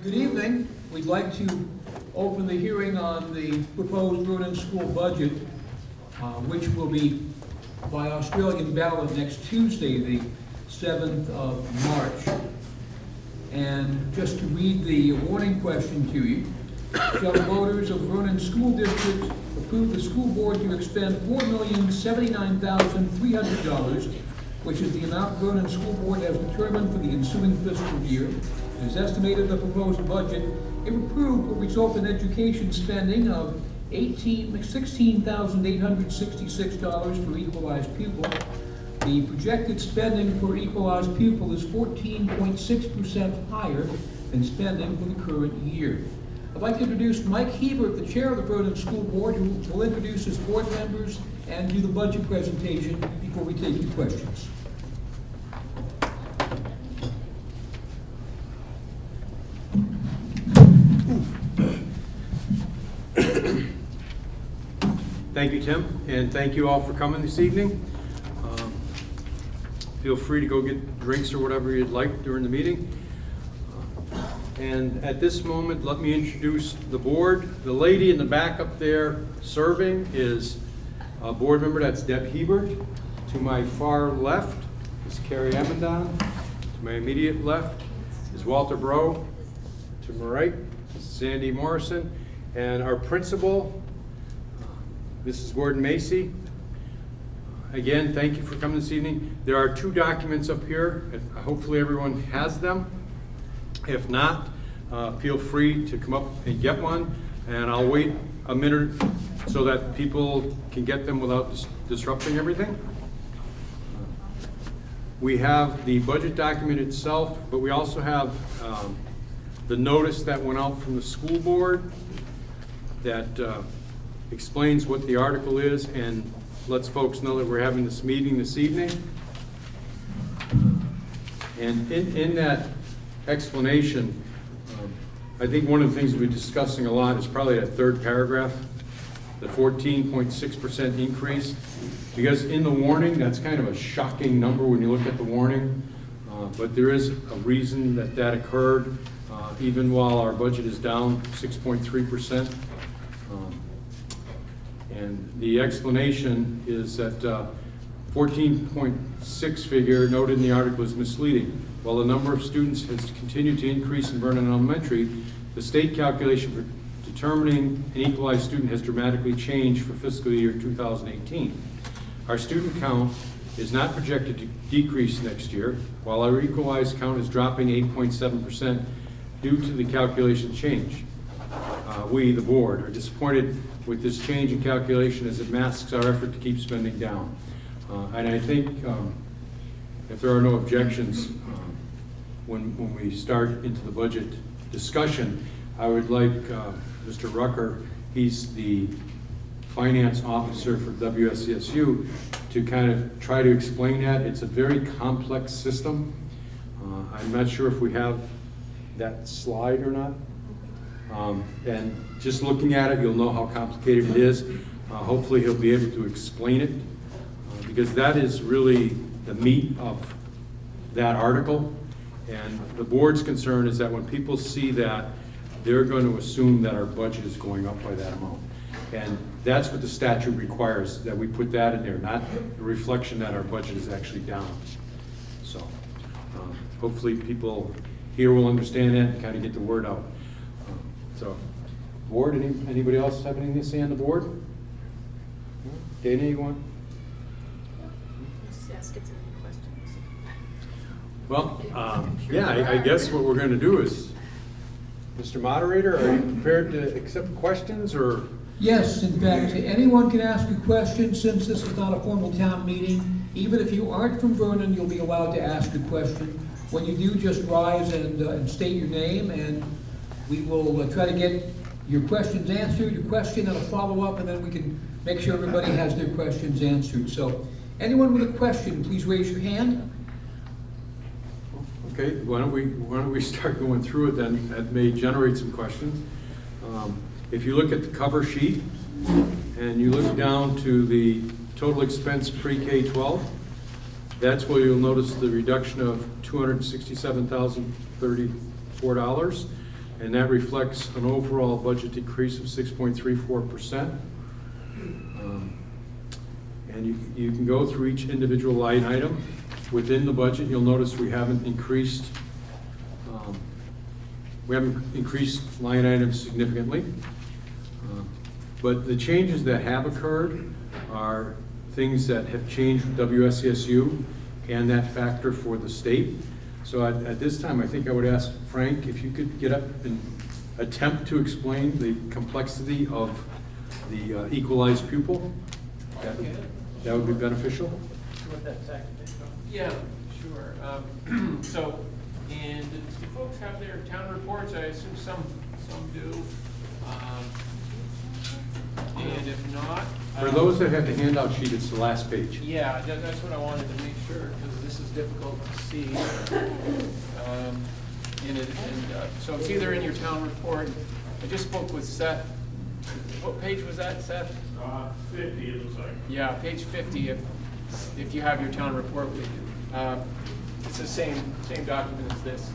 Good evening. We'd like to open the hearing on the proposed Vernon school budget, which will be by Australian ballot next Tuesday, the 7th of March. And just to read the warning question to you, shall the voters of Vernon School District approve the school board to expend $4,079,300, which is the amount Vernon School Board has determined for the ensuing fiscal year. It is estimated the proposed budget, if approved, will result in education spending of $16,866 per equalized pupil. The projected spending per equalized pupil is 14.6% higher than spending for the current year. I'd like to introduce Mike Hebert, the chair of the Vernon School Board, who will introduce his board members and do the budget presentation before we take your questions. Thank you, Tim, and thank you all for coming this evening. Feel free to go get drinks or whatever you'd like during the meeting. And at this moment, let me introduce the board. The lady in the back up there serving is a board member, that's Deb Hebert. To my far left is Carrie Amandon. To my immediate left is Walter Bro. To my right is Sandy Morrison. And our principal, Mrs. Gordon Macy. Again, thank you for coming this evening. There are two documents up here, and hopefully everyone has them. If not, feel free to come up and get one, and I'll wait a minute so that people can get them without disrupting everything. We have the budget document itself, but we also have the notice that went out from the school board that explains what the article is and lets folks know that we're having this meeting this evening. And in that explanation, I think one of the things we're discussing a lot is probably that third paragraph, the 14.6% increase, because in the warning, that's kind of a shocking number when you look at the warning, but there is a reason that that occurred, even while our budget is down 6.3%. And the explanation is that 14.6 figure noted in the article is misleading. While the number of students has continued to increase in Vernon Elementary, the state calculation for determining an equalized student has dramatically changed for fiscal year 2018. Our student count is not projected to decrease next year, while our equalized count is dropping 8.7% due to the calculation change. We, the board, are disappointed with this change in calculation as it masks our effort to keep spending down. And I think if there are no objections, when we start into the budget discussion, I would like Mr. Rucker, he's the finance officer for WSCSU, to kind of try to explain that. It's a very complex system. I'm not sure if we have that slide or not. And just looking at it, you'll know how complicated it is. Hopefully he'll be able to explain it, because that is really the meat of that article. And the board's concern is that when people see that, they're going to assume that our budget is going up by that amount. And that's what the statute requires, that we put that in there, not a reflection that our budget is actually down. So hopefully people here will understand that and kind of get the word out. So, board, anybody else have anything to say on the board? Dana, you want? Let's ask it to any questions. Well, yeah, I guess what we're going to do is, Mr. Moderator, are you prepared to accept questions, or? Yes, in fact, anyone can ask a question since this is not a formal town meeting. Even if you aren't from Vernon, you'll be allowed to ask a question. When you do, just rise and state your name, and we will try to get your questions answered, your question and a follow-up, and then we can make sure everybody has their questions answered. So anyone with a question, please raise your hand. Okay, why don't we start going through it then? That may generate some questions. If you look at the cover sheet and you look down to the total expense pre-K-12, that's where you'll notice the reduction of $267,034. and that reflects an overall budget decrease of 6.34%. And you can go through each individual line item. Within the budget, you'll notice we haven't increased line items significantly. But the changes that have occurred are things that have changed with WSCSU and that factor for the state. So at this time, I think I would ask Frank if you could get up and attempt to explain the complexity of the equalized pupil. That would be beneficial. Yeah, sure. So, and do folks have their town reports? I assume some do. And if not. For those that have the handout sheet, it's the last page. Yeah, that's what I wanted to make sure, because this is difficult to see. So it's either in your town report. I just spoke with Seth. What page was that, Seth? 50, it looks like. Yeah, page 50, if you have your town report with you. It's the same document as this.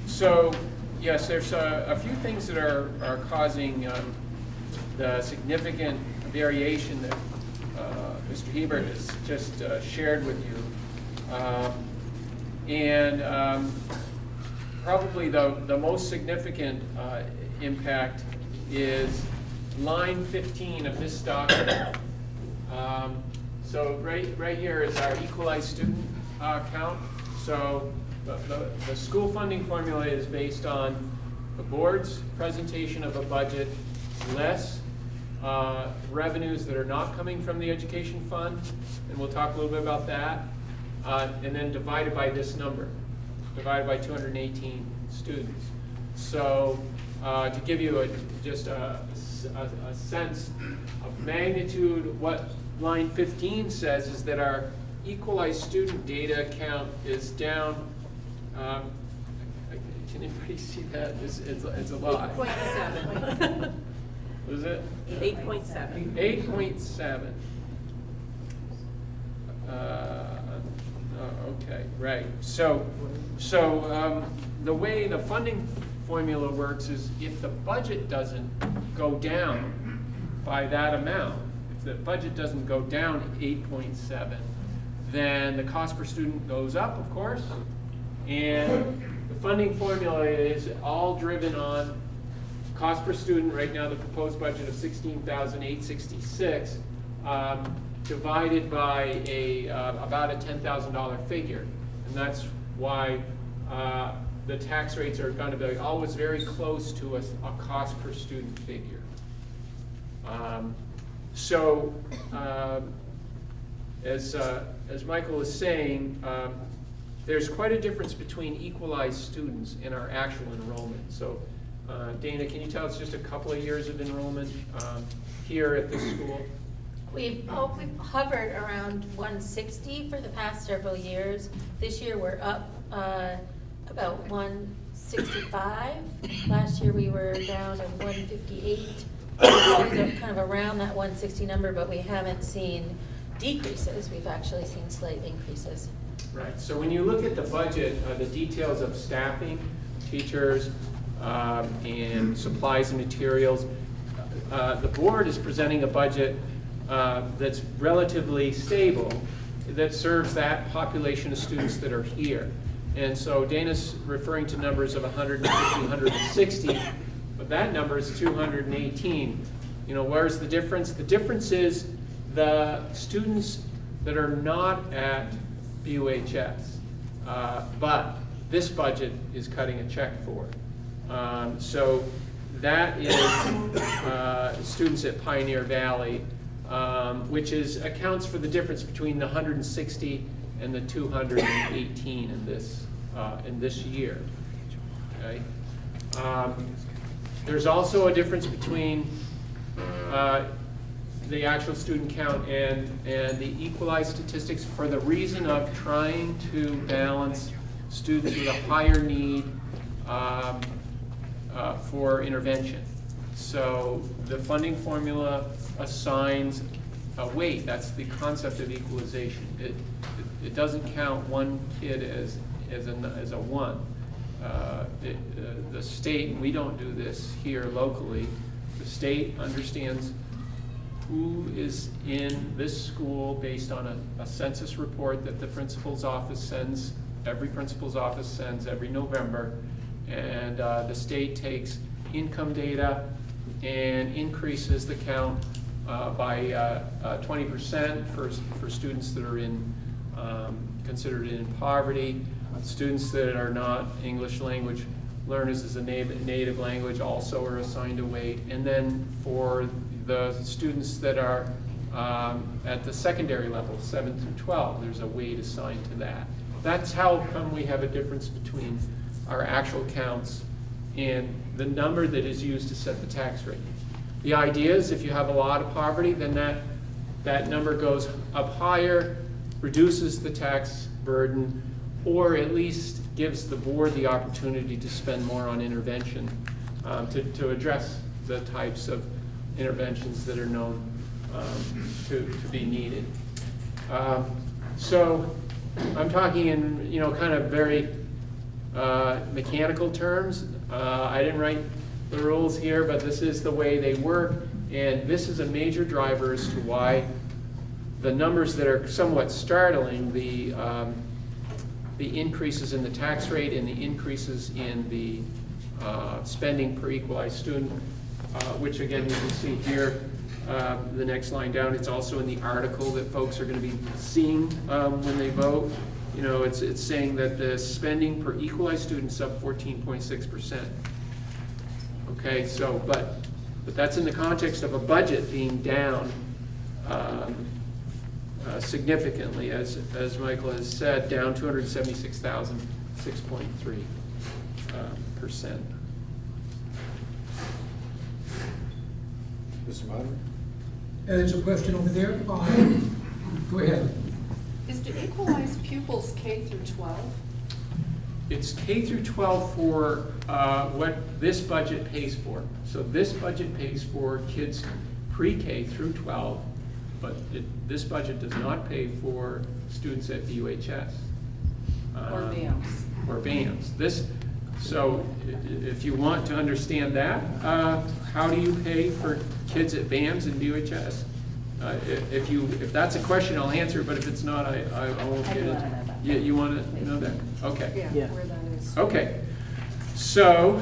So, yes, there's a few things that are causing the significant variation that Mr. Hebert has just shared with you. Probably the most significant impact is line 15 of this document. So right here is our equalized student count. So the school funding formula is based on the board's presentation of a budget less revenues that are not coming from the education fund, and we'll talk a little bit about that, and then divided by this number, divided by 218 students. So to give you just a sense of magnitude, what line 15 says is that our equalized student data count is down. Can anybody see that? It's a lot. 8.7. What is it? 8.7. 8.7. Okay, right. So the way the funding formula works is if the budget doesn't go down by that amount, if the budget doesn't go down 8.7, then the cost per student goes up, of course, and the funding formula is all driven on cost per student. Right now, the proposed budget of $16,866 divided by about a $10,000 figure, and that's why the tax rates are going to be always very close to a cost per student figure. As Michael is saying, there's quite a difference between equalized students and our actual enrollment. So, Dana, can you tell us just a couple of years of enrollment here at this school? We've hovered around 160 for the past several years. This year we're up about 165. Last year we were down at 158. Always kind of around that 160 number, but we haven't seen decreases. We've actually seen slight increases. Right. So when you look at the budget, the details of staffing, teachers, and supplies and materials, the board is presenting a budget that's relatively stable, that serves that population of students that are here. And so Dana's referring to numbers of 150, 160, but that number is 218. You know, where's the difference? The difference is the students that are not at BUHS, but this budget is cutting a check for. So that is students at Pioneer Valley, which accounts for the difference between the 160 and the 218 in this year. Okay. There's also a difference between the actual student count and the equalized statistics for the reason of trying to balance students with a higher need for intervention. So the funding formula assigns a weight. That's the concept of equalization. It doesn't count one kid as a one. the state, we don't do this here locally, the state understands who is in this school based on a census report that the principal's office sends, every principal's office sends every November. And the state takes income data and increases the count by 20% for students that are considered in poverty. Students that are not English language learners as a native language also are assigned a weight. And then for the students that are at the secondary level, 7 through 12, there's a weight assigned to that. That's how come we have a difference between our actual counts and the number that is used to set the tax rate. The idea is if you have a lot of poverty, then that number goes up higher, reduces the tax burden, or at least gives the board the opportunity to spend more on intervention to address the types of interventions that are known to be needed. So I'm talking in kind of very mechanical terms. I didn't write the rules here, but this is the way they work, and this is a major driver as to why the numbers that are somewhat startling, the increases in the tax rate and the increases in the spending per equalized student, which again you can see here, the next line down, it's also in the article that folks are going to be seeing when they vote. It's saying that the spending per equalized student is up 14.6%. Okay, so but that's in the context of a budget being down significantly, as Michael has said, down 276,000, 6.3%. Mr. Moderator? There's a question over there. Go ahead. Is the equalized pupils K through 12? It's K through 12 for what this budget pays for. So this budget pays for kids pre-K through 12, but this budget does not pay for students at BUHS. Or BAMS? Or BAMS. So if you want to understand that, how do you pay for kids at BAMS and BUHS? If that's a question, I'll answer it, but if it's not, I won't get it. You want to know that? Okay. Yeah, where that is. Okay. So,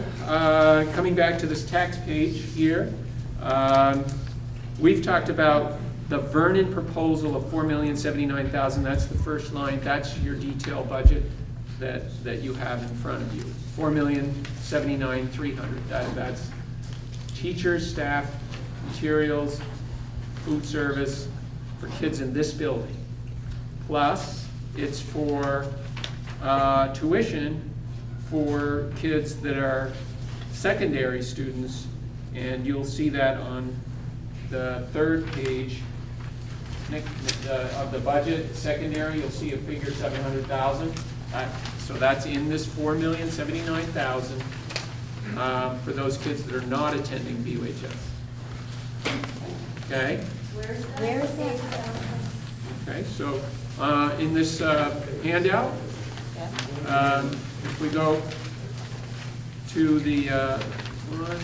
coming back to this tax page here, we've talked about the Vernon proposal of $4,079,000. That's the first line. That's your detailed budget that you have in front of you. $4,079,300. That's teachers, staff, materials, food service for kids in this building. Plus, it's for tuition for kids that are secondary students, and you'll see that on the third page of the budget. Secondary, you'll see a figure 700,000. So that's in this $4,079,000 for those kids that are not attending BUHS. Okay. Where is it? Okay. So in this handout, if we go to the 1,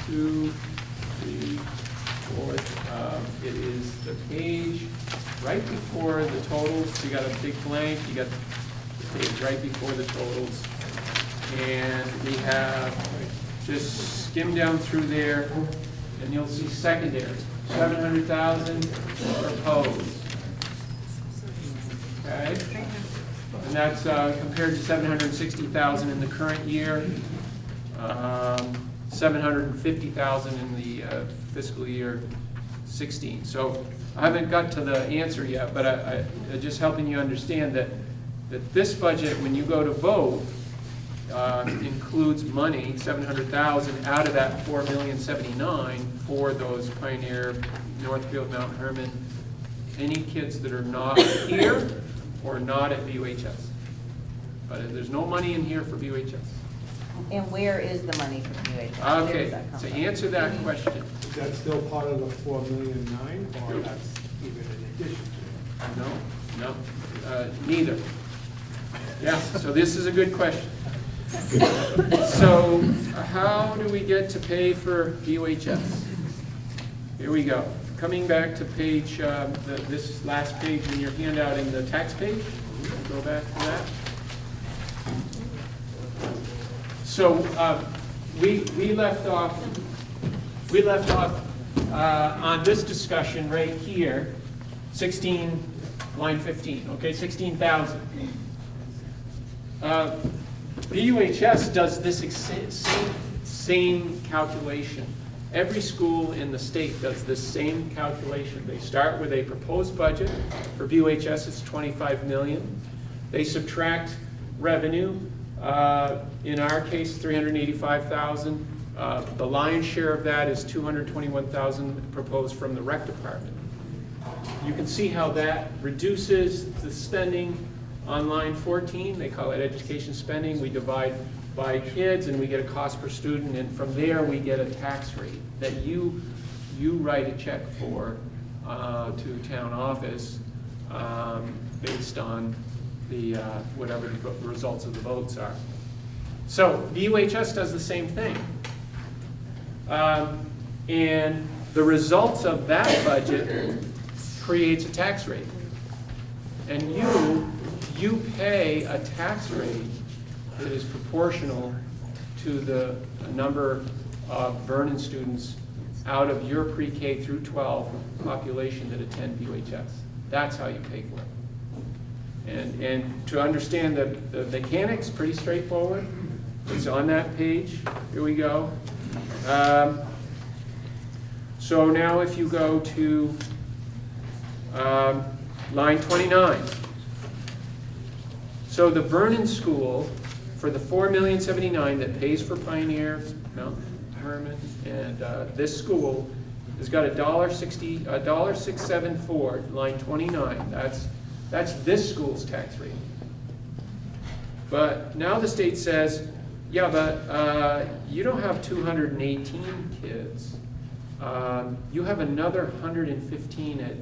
2, 3, 4, it is the page right before the totals. You got a big blank. You got the page right before the totals, and we have just skim down through there, and you'll see secondary 700,000 proposed. Okay. And that's compared to 760,000 in the current year, 750,000 in the fiscal year 16. So I haven't got to the answer yet, but I just helping you understand that this budget, when you go to vote, includes money, 700,000 out of that $4,079,000 for those Pioneer, Northfield, Mount Hermon, any kids that are not here or not at BUHS. But there's no money in here for BUHS. And where is the money for BUHS? Where Okay, does that come to from? answer that question, Is that still part of the 4,000,009, or that's even in addition to no, neither. Yeah, so this is a good question. So how do we get to pay for BUHS? Here we go. Coming back to page, this last page in your handout in the tax page. Go back to that. So we left off on this discussion right here, 16, line 15, okay, 16,000. BUHS does this same calculation. Every school in the state does this same calculation. They start with a proposed budget. For BUHS, it's 25 million. They subtract revenue. In our case, 385,000. The lion's share of that is 221,000 proposed from the rec department. You can see how that reduces the spending on line 14. They call it education spending. We divide by kids and we get a cost per student, and from there we get a tax rate that you write a check for to town office based on the whatever the results of the votes are. So BUHS does the same thing. And the results of that budget creates a tax rate. And you pay a tax rate that is proportional to the number of Vernon students out of your pre-K through 12 population that attend BUHS. That's how you pay for it. And to understand the mechanics, pretty straightforward. It's on that page. Here we go. So now if you go to line 29. So the Vernon School, for the $4,079,000 that pays for Pioneer, Mount Herman, and this school has got $1.674, line 29. That's this school's tax rate. But now the state says, yeah, but you don't have 218 kids. You have another 115 at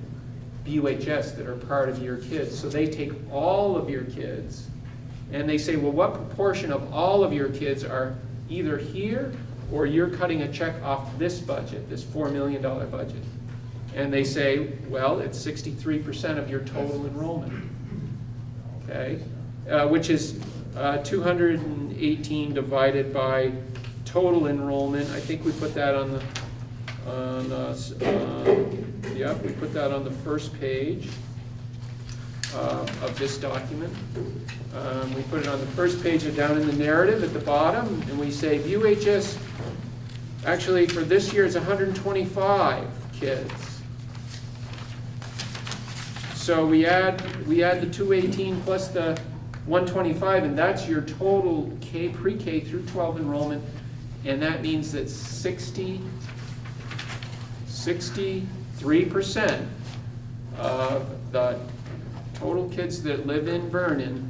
BUHS that are part of your kids. So they take all of your kids and they say, well, what proportion of all of your kids are either here or you're cutting a check off this budget, this $4 million budget? And they say, well, it's 63% of your total enrollment, okay? Which is 218 divided by total enrollment. I think we put that on the, we put that on the first page of this document. We put it on the first page and down in the narrative at the bottom, and we say BUHS, actually for this year is 125 kids. So we add the 218 plus the 125, and that's your total pre-K through 12 enrollment, and that means that 63% of the total kids that live in Vernon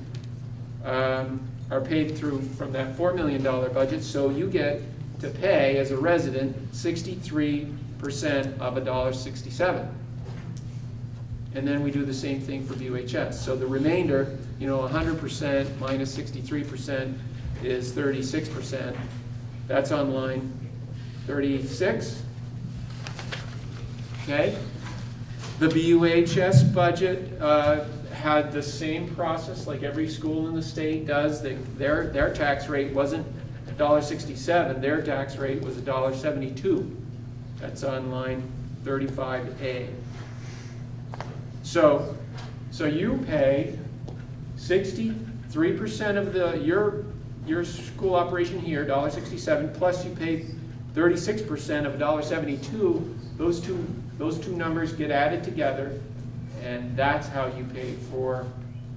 are paid through from that $4 million budget, so you get to pay as a resident 63% of $1.67. And then we do the same thing for BUHS. So the remainder, 100% minus 63% is 36%. That's on line 36. Okay? The BUHS budget had the same process like every school in the state does. Their tax rate wasn't $1.67. Their tax rate was $1.72. That's on line 35A. So you pay 63% of your school operation here, $1.67, plus you pay 36% of $1.72. Those two numbers get added together, and that's how you pay for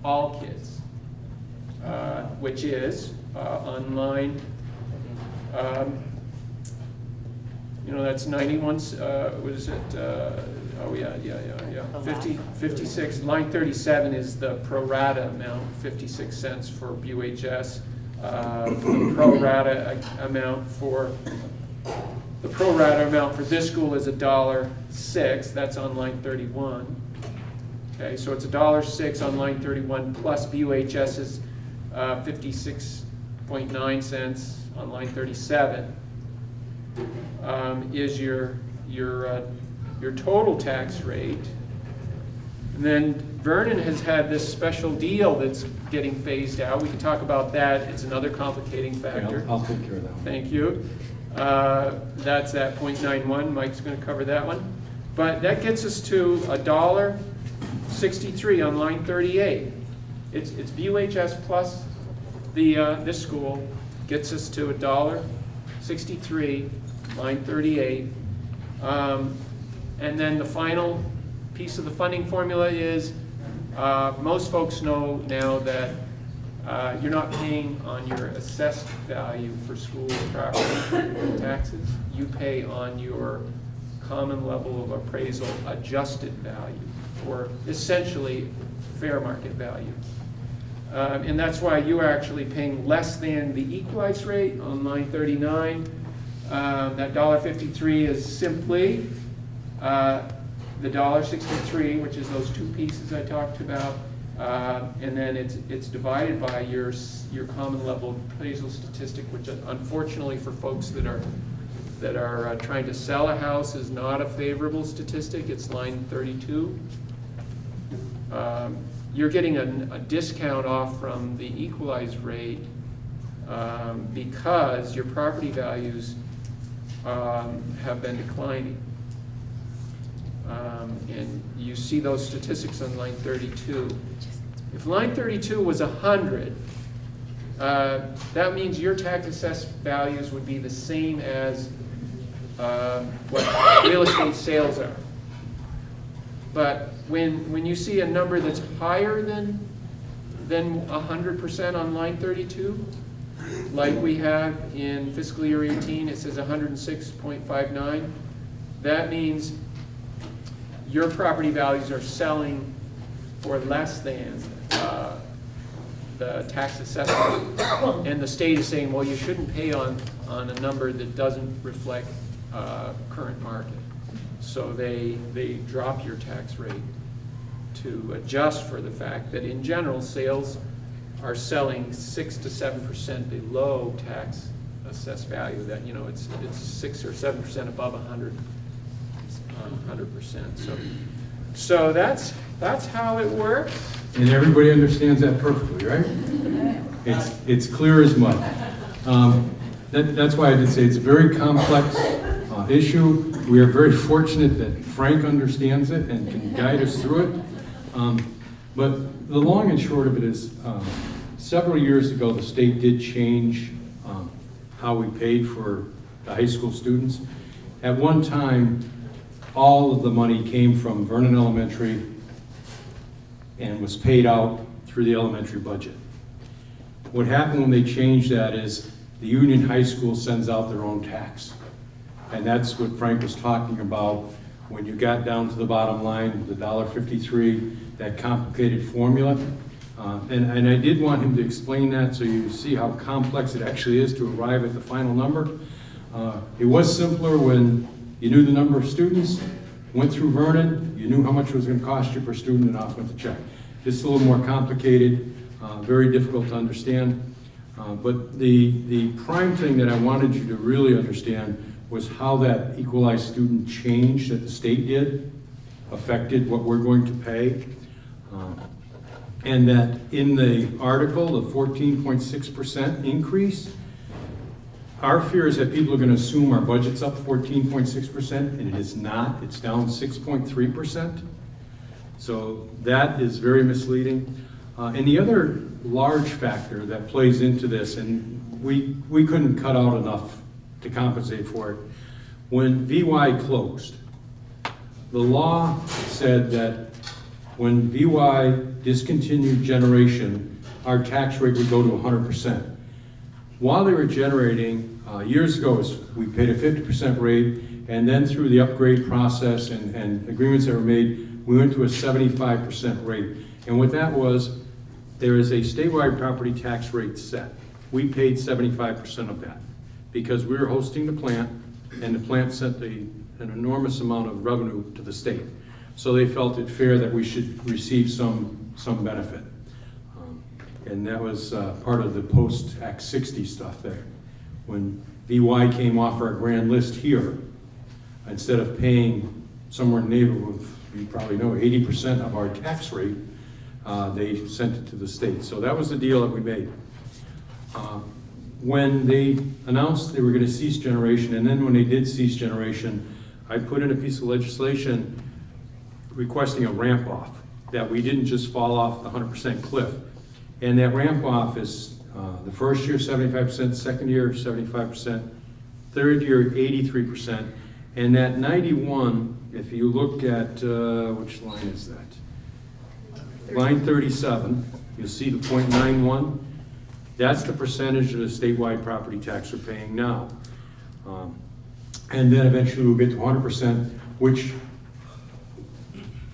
all kids, which is on line. That's 91. What is it? 56. Line 37 is the pro rata amount, 56 cents for BUHS. The pro rata amount for this school is $1.06. That's on line 31. Okay, so it's $1.06 on line 31 plus BUHS is 56 0.9 cents on line 37 is your total tax rate. And then Vernon has had this special deal that's getting phased out. We can talk about that. It's another complicating factor. I'll take care of that one. Thank you. That's at 0.91. Mike's going to cover that one. But that gets us to $1.63 on line 38. It's BUHS plus this school gets us to $1.63, line 38. And then the final piece of the funding formula is most folks know now that you're not paying on your assessed value for school property taxes. You pay on your common level of appraisal adjusted value, or essentially fair market value. And that's why you are actually paying less than the equalized rate on line 39. That $1.53 is simply the $1.63, which is those two pieces I talked about, and then it's divided by your common level appraisal statistic, which unfortunately for folks that are trying to sell a house is not a favorable statistic. It's line 32. You're getting a discount off from the equalized rate because your property values have been declining. And you see those statistics on line 32. If line 32 was 100, that means your tax assessed values would be the same as what real estate sales are. But when you see a number that's higher than 100% on line 32, like we have in fiscal year 18, it says 106.59, that means your property values are selling for less than the tax assessment. And the state is saying, well, you shouldn't pay on a number that doesn't reflect current market. So they drop your tax rate to adjust for the fact that in general, sales are selling 6 to 7% below tax assessed value. That, you know, it's 6 or 7% above 100%. So that's how it works. And everybody understands that perfectly, right? It's clear as mud. That's why I did say it's a very complex issue. We are very fortunate that Frank understands it and can guide us through it. But the long and short of it is, several years ago, the state did change how we paid for the high school students. At one time, all of the money came from Vernon Elementary and was paid out through the elementary budget. What happened when they changed that is the Union High School sends out their own tax. And that's what Frank was talking about when you got down to the bottom line, the $1.53, that complicated formula. And I did want him to explain that so you see how complex it actually is to arrive at the final number. It was simpler when you knew the number of students, went through Vernon, you knew how much it was going to cost you per student, and off went the check. This is a little more complicated, very difficult to understand. But the prime thing that I wanted you to really understand was how that equalized student change that the state did affected what we're going to pay. And that in the article, the 14.6% increase, our fear is that people are going to assume our budget's up 14.6%, and it is not. It's down 6.3%. So that is very misleading. And the other large factor that plays into this, and we couldn't cut out enough to compensate for it, when VY closed, the law said that when VY discontinued generation, our tax rate would go to 100%. While they were generating, years ago, we paid a 50% rate, and then through the upgrade process and agreements that were made, we went to a 75% rate. And what that was, there is a statewide property tax rate set. We paid 75% of that because we were hosting the plant, and the plant sent an enormous amount of revenue to the state. So they felt it fair that we should receive some benefit. and that was part of the post-Act 60 stuff there. When VY came off our grand list here, instead of paying somewhere in the neighborhood of, you probably know, 80% of our tax rate, they sent it to the state. So that was the deal that we made. When they announced they were going to cease generation, and then when they did cease generation, I put in a piece of legislation requesting a ramp off, that we didn't just fall off the 100% cliff. And that ramp off is the first year 75%, second year 75%, third year 83%, and that 91, if you look at, which line is that? Line 37, you'll see the 0.91. That's the percentage of the statewide property tax we're paying now. And then eventually we'll get to 100%, which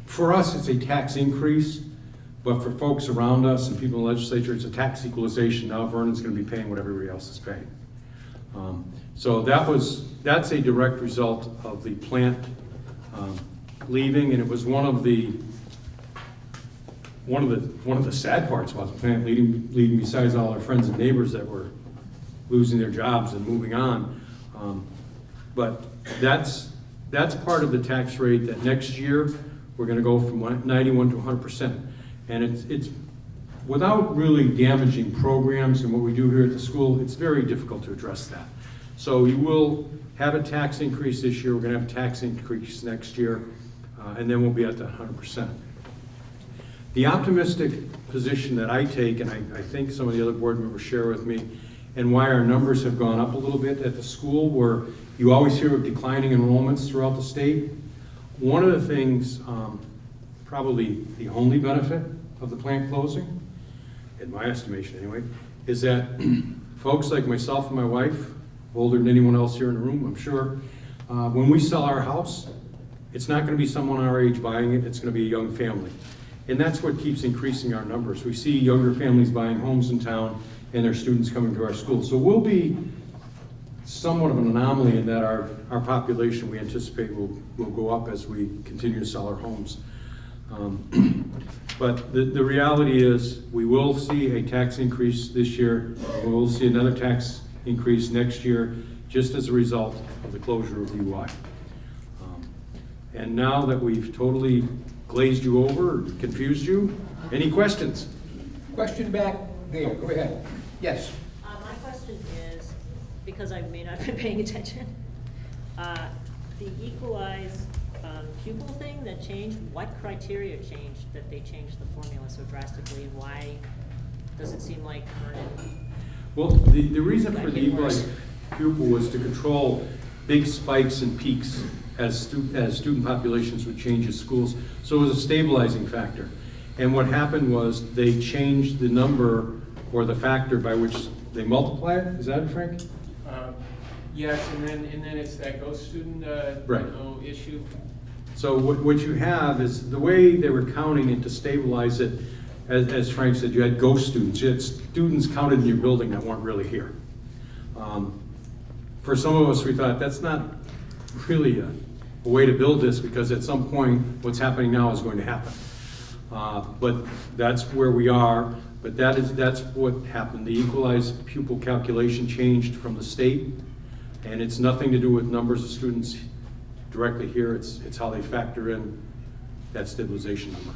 for us it's a tax increase, but for folks around us and people in the legislature, it's a tax equalization. Now Vernon's going to be paying what everybody else is paying. So that's a direct result of the plant leaving, and it was one of the sad parts about the plant leaving besides all our friends and neighbors that were losing their jobs and moving on. But that's part of the tax rate that next year we're going to go from 91 to 100%. And it's without really damaging programs and what we do here at the school, it's very difficult to address that. So you will have a tax increase this year, we're going to have a tax increase next year, and then we'll be at the 100%. The optimistic position that I take, and I think some of the other board members share with me, and why our numbers have gone up a little bit at the school, where you always hear of declining enrollments throughout the state. One of the things, probably the only benefit of the plant closing, in my estimation anyway, is that folks like myself and my wife, older than anyone else here in the room, I'm sure, when we sell our house, it's not going to be someone our age buying it, it's going to be a young family. And that's what keeps increasing our numbers. We see younger families buying homes in town and their students coming to our school. So we'll be somewhat of an anomaly in that our population, we anticipate, will go up as we continue to sell our homes. But the reality is we will see a tax increase this year. We will see another tax increase next year just as a result of the closure of UI. And now that we've totally glazed you over, or confused you, any questions? Question back there, go ahead. Yes. My question is, because I may not have been paying attention, the equalized pupil thing that changed, what criteria changed that they changed the formula so drastically, and why does it seem like Vernon? Well, the reason for the equalized pupil was to control big spikes and peaks as student populations would change at schools. So it was a stabilizing factor. And what happened was they changed the number or the factor by which they multiply it. Is that it, Frank? Yes, and then it's that ghost student Right. Issue. So what you have is the way they were counting it to stabilize it, as Frank said, you had ghost students. You had students counted in your building that weren't really here. For some of us, we thought that's not really a way to build this, because at some point what's happening now is going to happen. But that's where we are. But that's what happened. The equalized pupil calculation changed from the state, and it's nothing to do with numbers of students directly here. It's how they factor in that stabilization number.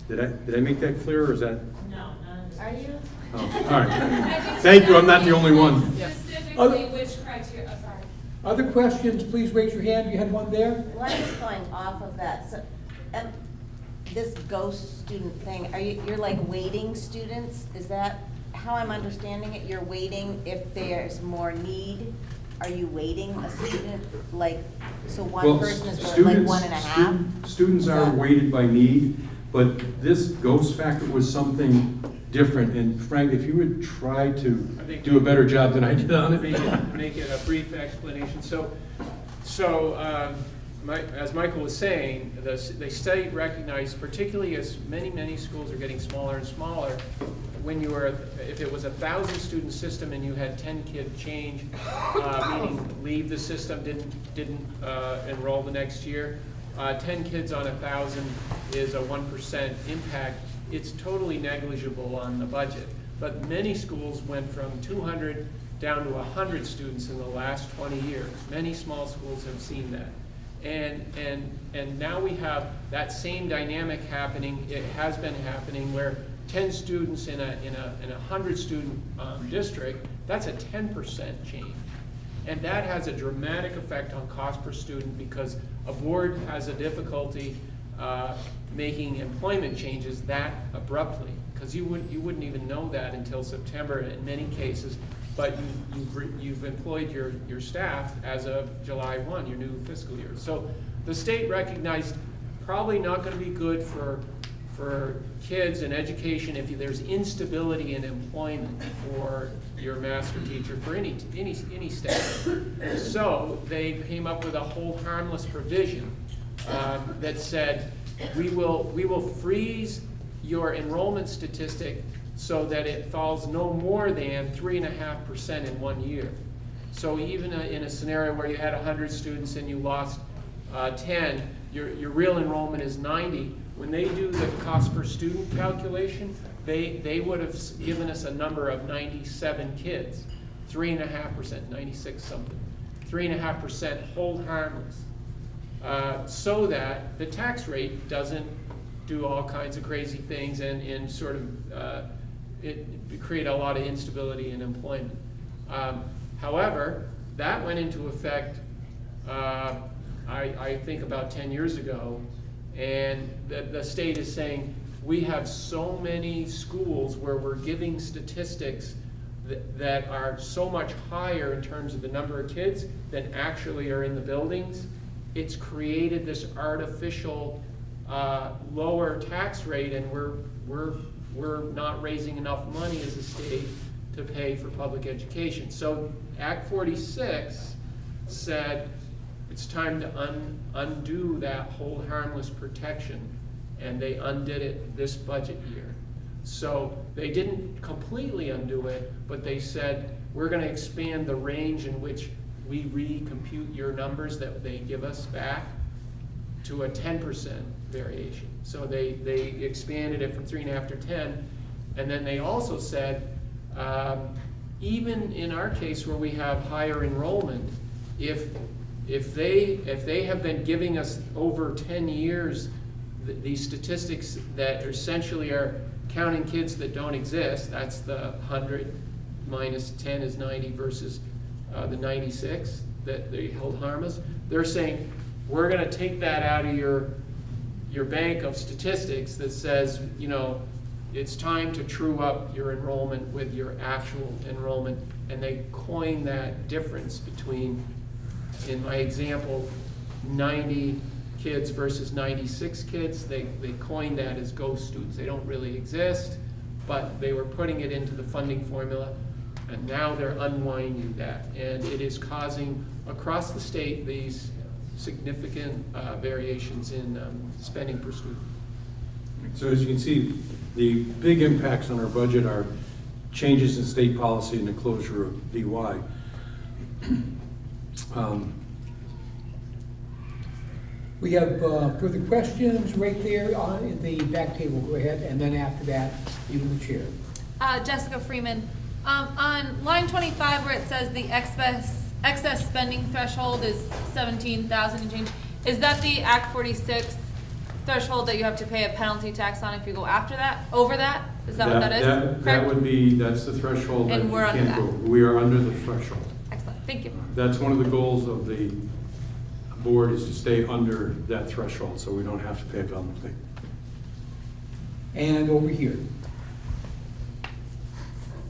Did I make that clear, or is that? No, Are you? Oh, all right. Thank you. I'm not the only one. Specifically, which criteria, oh, sorry. Other questions, please raise your hand. You had one there? Well, I'm just going off of that. So, this ghost student thing, you're like weighting students? Is that how I'm understanding it? You're weighting if there's more need? Are you weighting a student, like, so one person is worth like 1.5? Students are weighted by need, but this ghost factor was something different. And Frank, if you would try to do a better job than I did on it. Make it a brief explanation. As Michael was saying, the state recognized, particularly as many schools are getting smaller and smaller, if it was a 1,000-student system and you had 10 kids change, meaning leave the system, didn't enroll the next year, 10 kids on 1,000 is a 1% impact. It's totally negligible on the budget. but many schools went from 200 down to 100 students in the last 20 years. Many small schools have seen that. And now we have that same dynamic happening. It has been happening where 10 students in a 100 student district, that's a 10% change. And that has a dramatic effect on cost per student because a board has a difficulty making employment changes that abruptly, because you wouldn't even know that until September in many cases, but you've employed your staff as of July 1, your new fiscal year. So the state recognized probably not going to be good for kids and education if there's instability in employment for your master teacher, for any staff. So they came up with a hold harmless provision that said, we will freeze your enrollment statistic so that it falls no more than 3.5% in 1 year. So even in a scenario where you had 100 students and you lost 10, your real enrollment is 90. When they do the cost per student calculation, they would have given us a number of 97 kids, 3.5%, 96 something, 3.5% hold harmless, so that the tax rate doesn't do all kinds of crazy things and sort of it create a lot of instability in employment. However, that went into effect, I think about 10 years ago, and the state is saying, we have so many schools where we're giving statistics that are so much higher in terms of the number of kids than actually are in the buildings. It's created this artificial lower tax rate, and we're not raising enough money as a state to pay for public education. So Act 46 said it's time to undo that hold harmless protection, and they undid it this budget year. So they didn't completely undo it, but they said, we're going to expand the range in which we recompute your numbers that they give us back to a 10% variation. So they expanded it from 3.5 to 10, and then they also said, even in our case where we have higher enrollment, if they have been giving us over 10 years these statistics that essentially are counting kids that don't exist, that's the 100 minus 10 is 90 versus the 96 that they hold harmless, they're saying, we're going to take that out of your bank of statistics that says, you know, it's time to true up your enrollment with your actual enrollment. And they coin that difference between, in my example, 90 kids versus 96 kids. They coined that as ghost students. They don't really exist, but they were putting it into the funding formula, and now they're unwinding that. And it is causing, across the state, these significant variations in spending per student. So as you can see, the big impacts on our budget are changes in state policy and the closure of VY. We have further questions right there in the back table. Go ahead, and then after that, you and the chair. Jessica Freeman. On line 25 where it says the excess spending threshold is 17,000 and change, is that the Act 46 threshold that you have to pay a penalty tax on if you go over that? Is that what that is? That would be, that's the threshold that And you we're under can't that. go. We are under the threshold. Excellent, thank you. That's one of the goals of the board, is to stay under that threshold so we don't have to pay a penalty. And over here.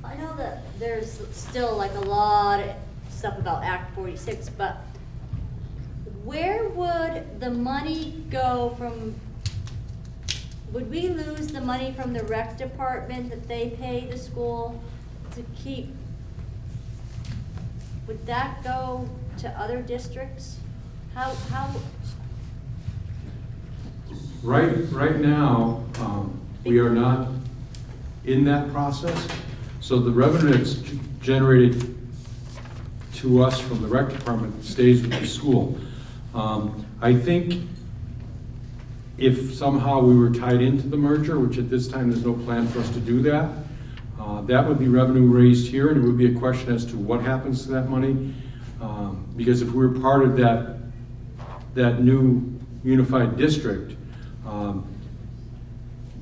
I know that there's still like a lot of stuff about Act 46, but where would the money go from? Would we lose the money from the rec department that they pay the school to keep? Would that go to other districts? How? Right now, we are not in that process. So the revenue that's generated to us from the rec department stays with the school. I think if somehow we were tied into the merger, which at this time there's no plan for us to do that, That would be revenue raised here, and it would be a question as to what happens to that money. Because if we're part of that new unified district,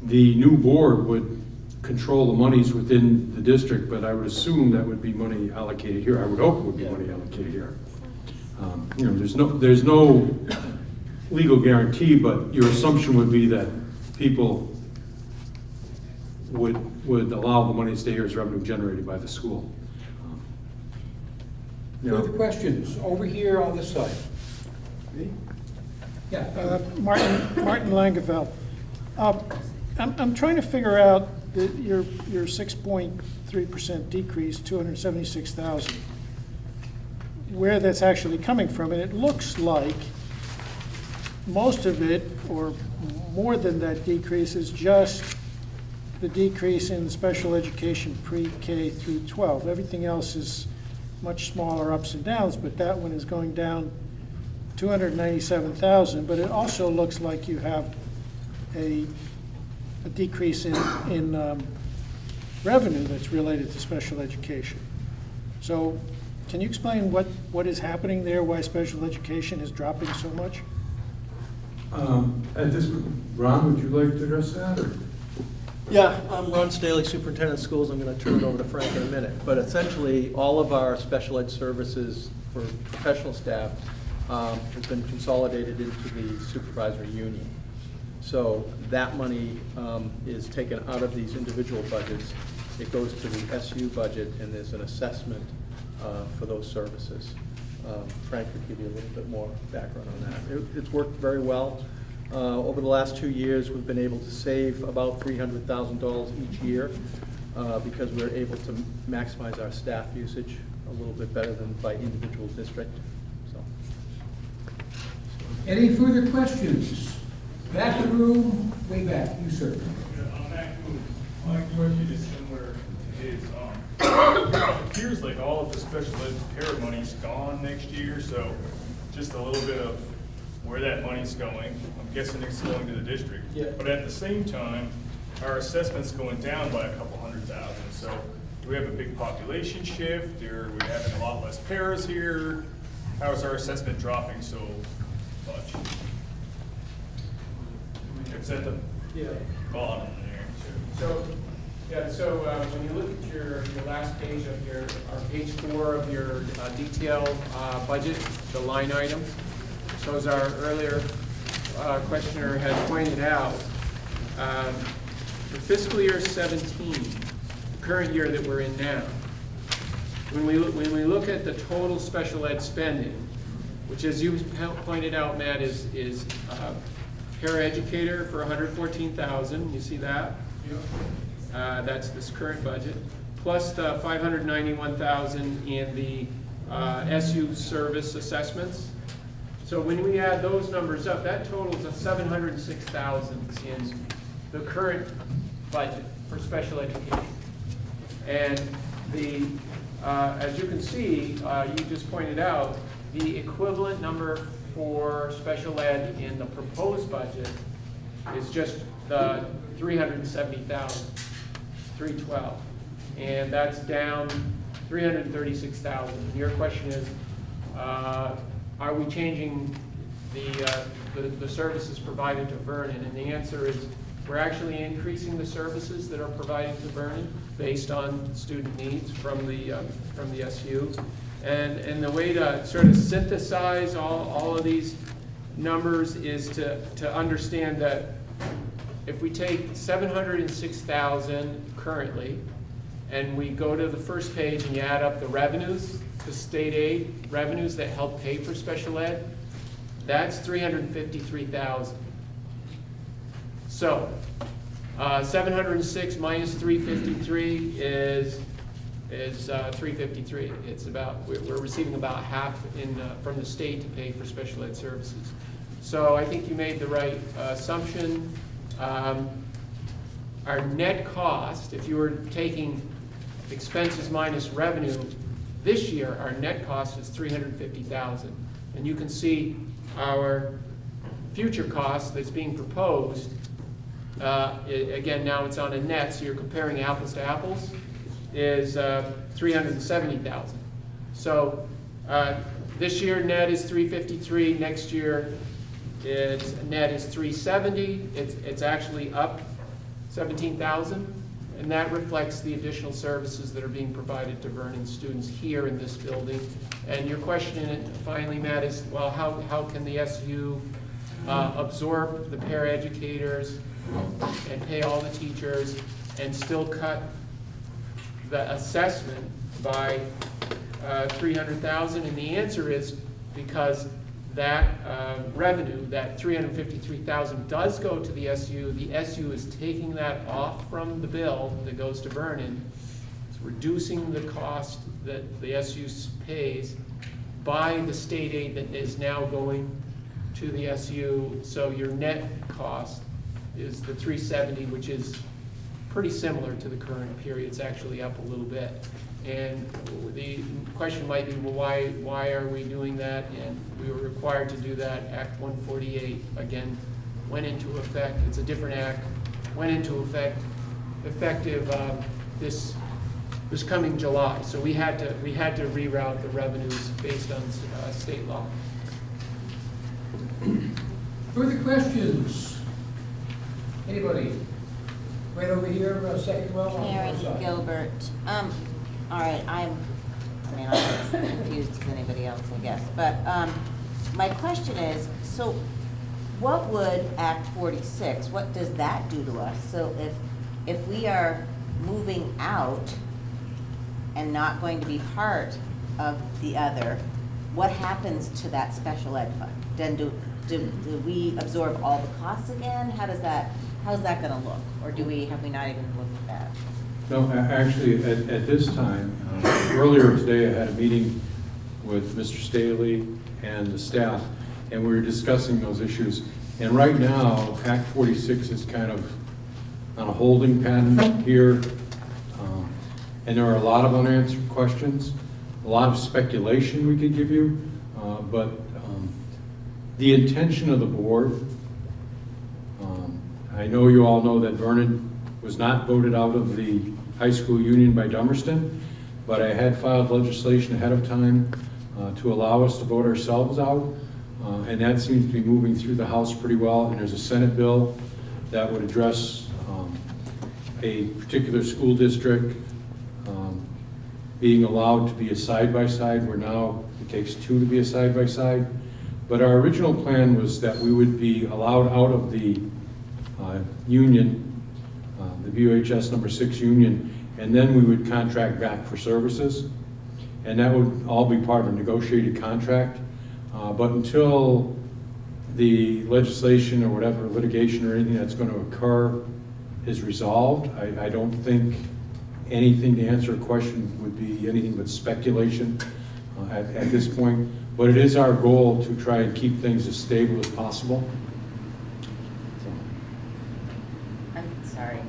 the new board would control the monies within the district, but I would assume that would be money allocated here. I would hope it would be money allocated here. You know, there's no legal guarantee, but your assumption would be that people would allow the money to stay here as revenue generated by the school. Further questions? Over here on this side. Yeah. Martin Langeveld. I'm trying to figure out your 6.3% decrease, 276,000, where that's actually coming from. And it looks like most of it, or more than that decrease, is just the decrease in special education pre-K through 12. Everything else is much smaller ups and downs, but that one is going down 297,000. But it also looks like you have a decrease in revenue that's related to special education. So can you explain what is happening there, why special education is dropping so much? At this, Ron, would you like to address that? Or? Yeah, I'm Ron Staley, Superintendent of Schools. I'm going to turn it over to Frank in a minute. But essentially, all of our special ed services for professional staff has been consolidated into the supervisory union. So that money is taken out of these individual budgets. It goes to the SU budget, and there's an assessment for those services. Frank could give you a little bit more background on that. It's worked very well. Over the last 2 years, we've been able to save about $300,000 each year because we're able to maximize our staff usage a little bit better than by individual district. So. Any further questions? Back of the room, way back, you sir. My question is similar to his. It appears like all of the special ed para money's gone next year, so just a little bit of where that money's going. I'm guessing it's going to the district. Yeah. But at the same time, our assessment's going down by a couple 100,000. So do we have a big population shift, or are we having a lot less paras here? How is our assessment dropping so much? It's at the bottom there. So when you look at your last page of our page 4 of your detailed budget, the line items. So as our earlier questioner had pointed out, for fiscal year 17, the current year that we're in now, when we look at the total special ed spending, which as you pointed out, Matt, is paraeducator for $114,000. You see that? That's this current budget, plus the $591,000 in the SU service assessments. So when we add those numbers up, that totals $706,000 in the current budget for special education. And as you can see, you just pointed out, the equivalent number for special ed in the proposed budget is just the $370,000, $312,000, and that's down $336,000. Your question is, are we changing the services provided to Vernon? And the answer is, we're actually increasing the services that are provided to Vernon based on student needs from the SU. And the way to sort of synthesize all of these numbers is to understand that if we take $706,000 currently, and we go to the first page and you add up the revenues, the state aid revenues that help pay for special ed, that's $353,000. So 706 minus 353 is 353. It's about, we're receiving about half from the state to pay for special ed services. So I think you made the right assumption. Our net cost, if you were taking expenses minus revenue this year, our net cost is $350,000. And you can see our future cost that's being proposed. Again, now it's on a net, so you're comparing apples to apples. is 370,000. So this year net is 353, next year its net is 370. It's actually up 17,000, and that reflects the additional services that are being provided to Vernon students here in this building. And your question finally, Matt, is, well, how can the SU absorb the paraeducators and pay all the teachers and still cut the assessment by 300,000? And the answer is because that revenue, that 353,000, does go to the SU. The SU is taking that off from the bill that goes to Vernon. It's reducing the cost that the SU pays by the state aid that is now going to the SU. So your net cost is the 370, which is pretty similar to the current period. It's actually up a little bit. And the question might be, well, why are we doing that? And we were required to do that. Act 148, again, went into effect. It's a different act. Went into effect effective this coming July. So we had to reroute the revenues based on state law. Further questions? Anybody? Right over here, second row. on the Karen side. Gilbert. All right, I'm as confused as anybody else, I guess. But my question is, so what would Act 46, what does that do to us? So if we are moving out and not going to be part of the other, what happens to that special ed fund? Then do we absorb all the costs again? How's that gonna look? Or have we not even looked at that? No, actually, at this time, earlier today, I had a meeting with Mr. Staley and the staff, and we were discussing those issues. And right now, Act 46 is kind of on a holding pattern here, and there are a lot of unanswered questions, a lot of speculation we could give you, but the intention of the board, I know you all know that Vernon was not voted out of the high school union by Dummerston, but I had filed legislation ahead of time to allow us to vote ourselves out, and that seems to be moving through the House pretty well. And there's a Senate bill that would address a particular school district being allowed to be a side-by-side, where now it takes two to be a side-by-side. But our original plan was that we would be allowed out of the union, the VOHS number 6 union, and then we would contract back for services. And that would all be part of a negotiated contract. But until the legislation or whatever litigation or anything that's going to occur is resolved, I don't think anything to answer a question would be anything but speculation at this point. But it is our goal to try and keep things as stable as possible. I'm sorry.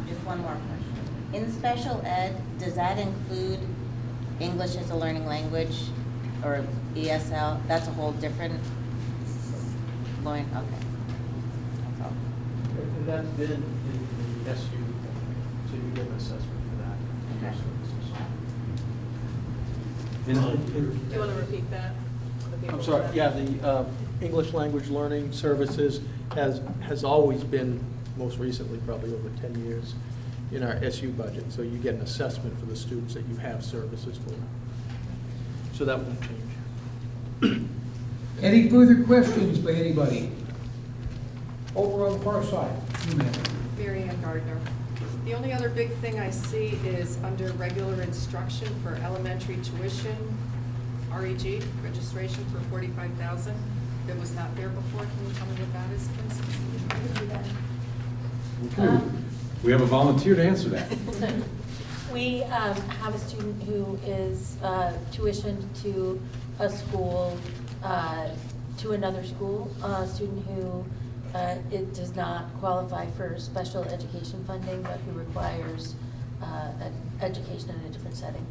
Just one more question. In special ed, does that include English as a learning language or ESL? That's a whole different learn. Okay. That's all. And that's been in the SU, so you get an assessment for that. Okay. Do you want to repeat that? I'm sorry, yeah, the English language learning services has always been, most recently, probably over 10 years, in our SU budget. So you get an assessment for the students that you have services for. So that won't change. Any further questions by anybody? Over on the far side. You, ma'am. Mary Ann Gardner. The only other big thing I see is under regular instruction for elementary tuition, REG, registration for 45,000. That was not there before. Can you tell me what that is, please? Okay. We have a volunteer to answer that. We have a student who is tuitioned to a school, to another school, a student who it does not qualify for special education funding, but who requires education in a different setting.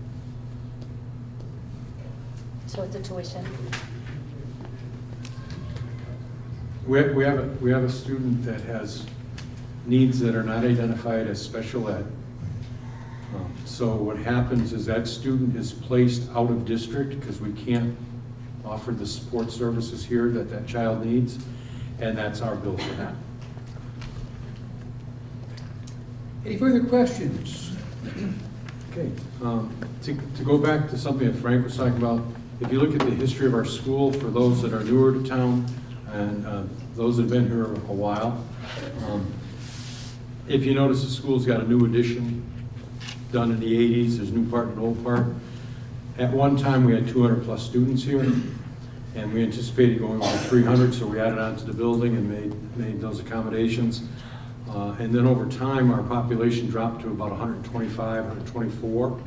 So it's a tuition. We have a student that has needs that are not identified as special ed. So what happens is that student is placed out of district because we can't offer the support services here that that child needs, and that's our bill for that. Any further questions? Okay, to go back to something that Frank was talking about, if you look at the history of our school, for those that are newer to town and those that have been here a while, if you notice the school's got a new addition done in the 80s, there's a new part and an old part. At one time, we had 200 plus students here, and we anticipated going over 300, so we added on to the building and made those accommodations. And then over time, our population dropped to about 125, 124,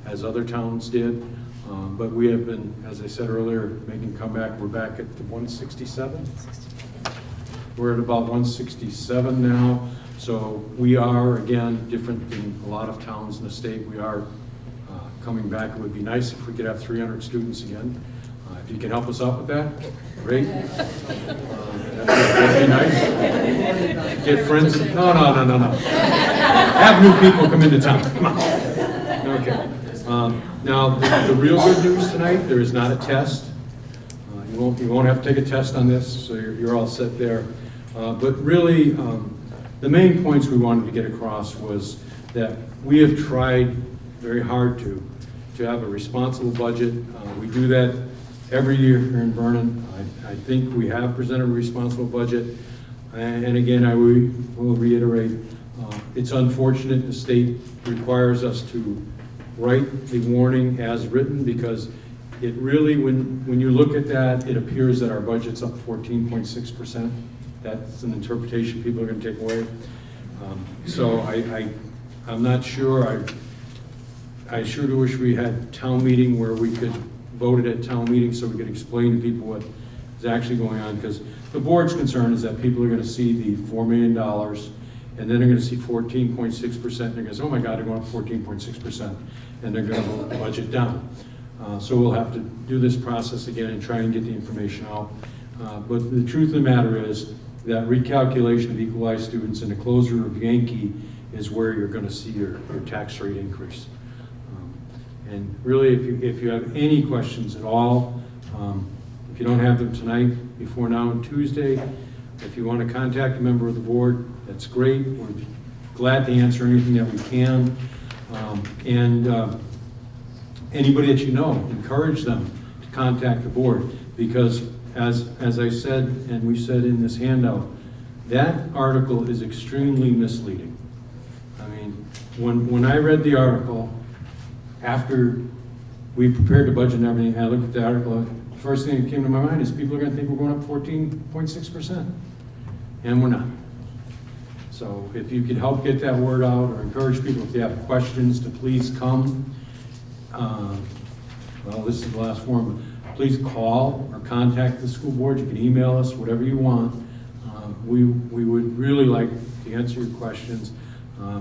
as other towns did. But we have been, as I said earlier, making a comeback. We're back at the 167. We're at about 167 now. So we are, again, different than a lot of towns in the state. We are coming back. It would be nice if we could have 300 students again. If you can help us out with that, great. That'd be nice. Get friends. No. Have new people come into town. Come on. Okay. Now, the real good news tonight, there is not a test. You won't have to take a test on this, so you're all set there. But really, the main points we wanted to get across was that we have tried very hard to have a responsible budget. We do that every year here in Vernon. I think we have presented a responsible budget. And again, I will reiterate, it's unfortunate the state requires us to write the warning as written, because it really, when you look at that, it appears that our budget's up 14.6%. That's an interpretation people are going to take away. So I'm not sure. I sure do wish we had town meeting where we could vote it at town meeting so we could explain to people what is actually going on, because the board's concern is that people are going to see the $4 million and then they're going to see 14.6%, and they're going to say, oh my God, they're going up 14.6%, and they're going to budget down. So we'll have to do this process again and try and get the information out. But the truth of the matter is that recalculation of equalized students and the closure of Yankee is where you're going to see your tax rate increase. And really, if you have any questions at all, if you don't have them tonight, before now and Tuesday, if you want to contact a member of the board, that's great. We're glad to answer anything that we can. Anybody that you know, encourage them to contact the board, because as I said, and we said in this handout, that article is extremely misleading. I mean, when I read the article, after we prepared the budget and everything, I looked at the article, the first thing that came to my mind is people are going to think we're going up 14.6%, and we're not. So if you could help get that word out, or encourage people if they have questions to please come. Well, this is the last forum. Please call or contact the school board. You can email us, whatever you want. We would really like to answer your questions.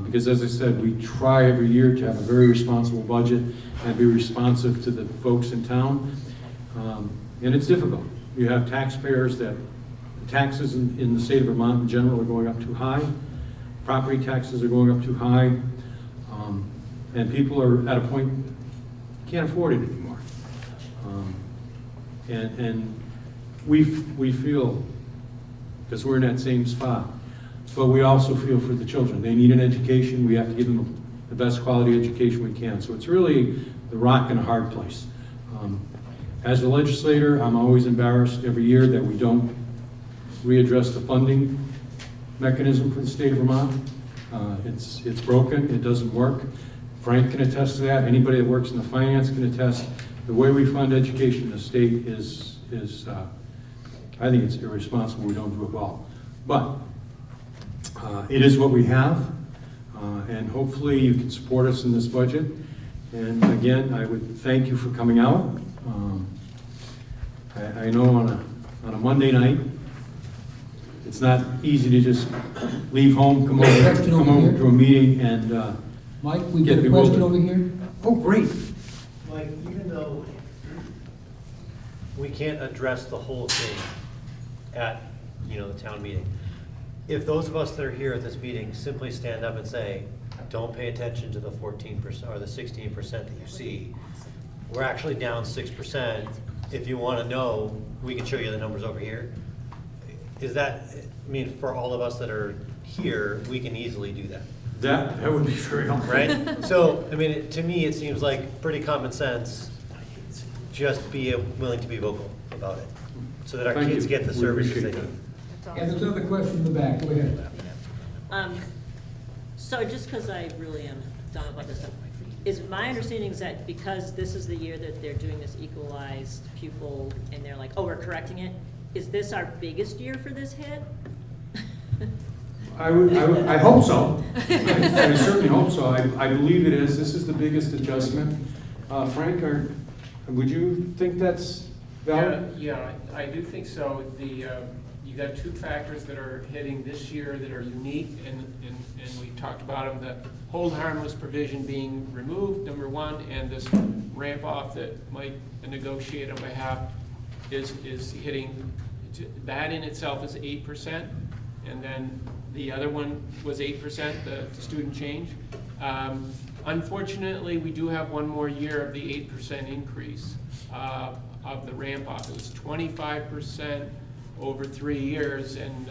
Because as I said, we try every year to have a very responsible budget and be responsive to the folks in town. And it's difficult. You have taxpayers that taxes in the state of Vermont in general are going up too high. Property taxes are going up too high. And people are at a point, can't afford it anymore. And we feel, because we're in that same spot, but we also feel for the children. They need an education. We have to give them the best quality education we can. So it's really the rock in a hard place. As a legislator, I'm always embarrassed every year that we don't readdress the funding mechanism for the state of Vermont. It's broken. It doesn't work. Frank can attest to that. Anybody that works in the finance can attest. The way we fund education in the state is I think it's irresponsible. We don't do it well. But it is what we have, and hopefully you can support us in this budget. And again, I would thank you for coming out. I know on a Monday night, it's not easy to just leave home, come over to a meeting and Mike, we get a question over here. Oh, great. Mike, even though we can't address the whole thing at, the town meeting, if those of us that are here at this meeting simply stand up and say, don't pay attention to the 14% or the 16% that you see. We're actually down 6%. If you want to know, we can show you the numbers over here. Is that, I mean, for all of us that are here, we can easily do that. That would be very helpful. Right? So, I mean, to me, it seems like pretty common sense. Just be willing to be vocal about it, so that our Thank kids you. get the We services they appreciate need. that. And there's another question in the back, go ahead. So just because I really am dumb about this stuff, is my understanding is that because this is the year that they're doing this equalized pupil, and they're like, oh, we're correcting it, is this our biggest year for this hit? I hope so. I certainly hope so. I believe it is. This is the biggest adjustment. Frank, would you think that's valid? Yeah, I do think so. You got two factors that are hitting this year that are unique, and we talked about them. The hold harmless provision being removed, number one, and this ramp off that Mike negotiated on behalf is hitting. That in itself is 8%, and then the other one was 8%, the student change. Unfortunately, we do have one more year of the 8% increase of the ramp off. It was 25% over 3 years, and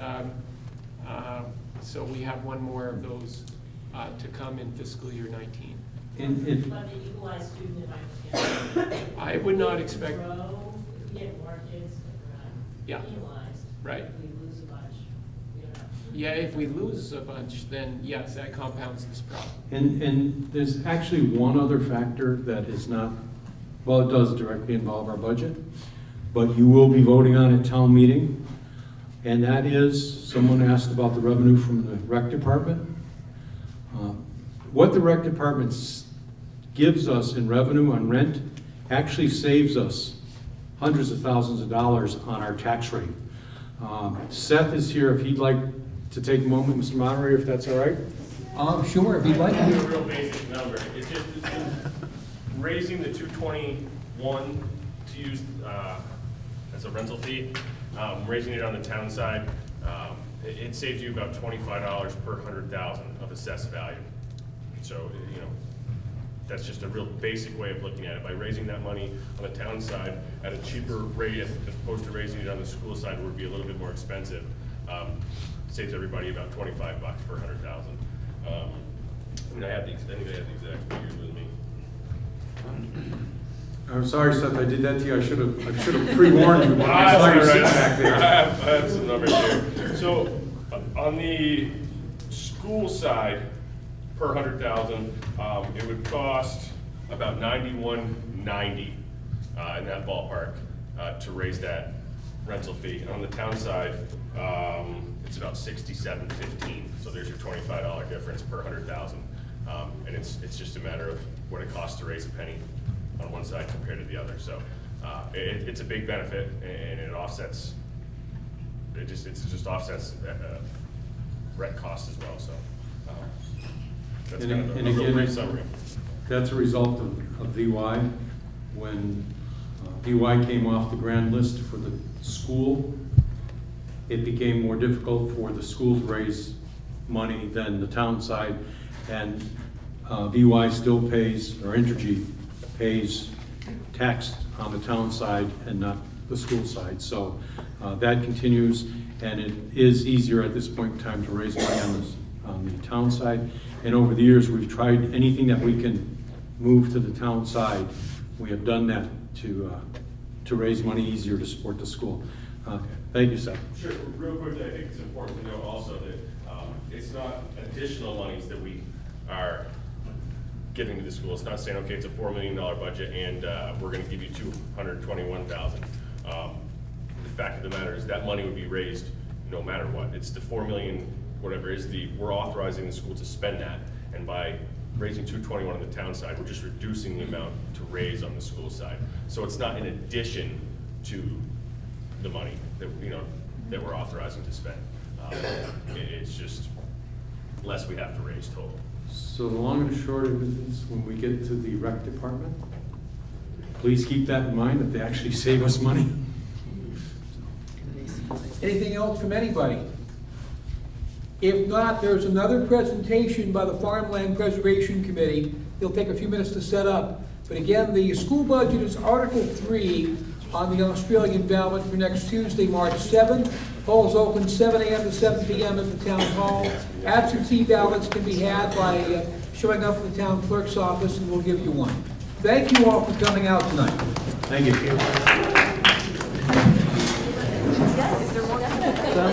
so we have one more of those to come in fiscal year 19. And if, But the equalized student, if I understand. I would not expect, Grow, if we get more kids, if we're Yeah. not penalized. Right. If we lose a bunch, we don't have. yeah, if we lose a bunch, then yes, that compounds this problem. and there's actually one other factor that is not, well, it does directly involve our budget, but you will be voting on at town meeting, and that is, someone asked about the revenue from the rec department. What the rec department gives us in revenue on rent actually saves us hundreds of thousands of dollars on our tax rate. Seth is here, if he'd like to take a moment, Mr. Moderator, if that's all right? Sure, if you'd like I have to. a real basic number. It's just raising the 221 to use as a rental fee, raising it on the town side, it saves you about $25 per 100,000 of assessed value. So, you know, that's just a real basic way of looking at it. By raising that money on the town side at a cheaper rate as opposed to raising it on the school side, where it would be a little bit more expensive, saves everybody about $25 per 100,000. I think I have the exact figures with me. I'm sorry, Seth, I did that to you. I should have pre-warned you, but I saw you sitting back there. I have some numbers here. So on the school side, per 100,000, it would cost about $91.90 in that ballpark to raise that rental fee. And on the town side, it's about $67.15. So there's your $25 difference per 100,000, and it's just a matter of what it costs to raise a penny on one side compared to the other. So it's a big benefit, and it offsets. It just offsets rent costs as well. So that's kind of a real brief summary. That's a result of VY. When VY came off the grand list for the school, it became more difficult for the school to raise money than the town side, and VY still pays, or Entergy pays tax on the town side and not the school side. So that continues, and it is easier at this point in time to raise money on the town side. And over the years, we've tried anything that we can move to the town side. We have done that to raise money easier to support the school. Thank you, Seth. Sure. Real quickly, I think it's important to know also that it's not additional monies that we are giving to the school. It's not saying, okay, it's a $4 million budget and we're going to give you $221,000. The fact of the matter is that money would be raised no matter what. It's the $4 million, whatever is we're authorizing the school to spend that, and by raising $221 on the town side, we're just reducing the amount to raise on the school side. So it's not in addition to the money that that we're authorizing to spend. It's just less we have to raise total. So the long and short of it is, when we get to the rec department, please keep that in mind, that they actually save us money. Anything else from anybody? If not, there's another presentation by the Farmland Preservation Committee. It'll take a few minutes to set up. But again, the school budget is Article 3 on the Australian ballot for next Tuesday, March 7th. Polls open 7 a.m. to 7 p.m. at the town hall. Absentee ballots can be had by showing up at the town clerk's office, and we'll give you one. Thank you all for coming out tonight. Thank you. Is there more?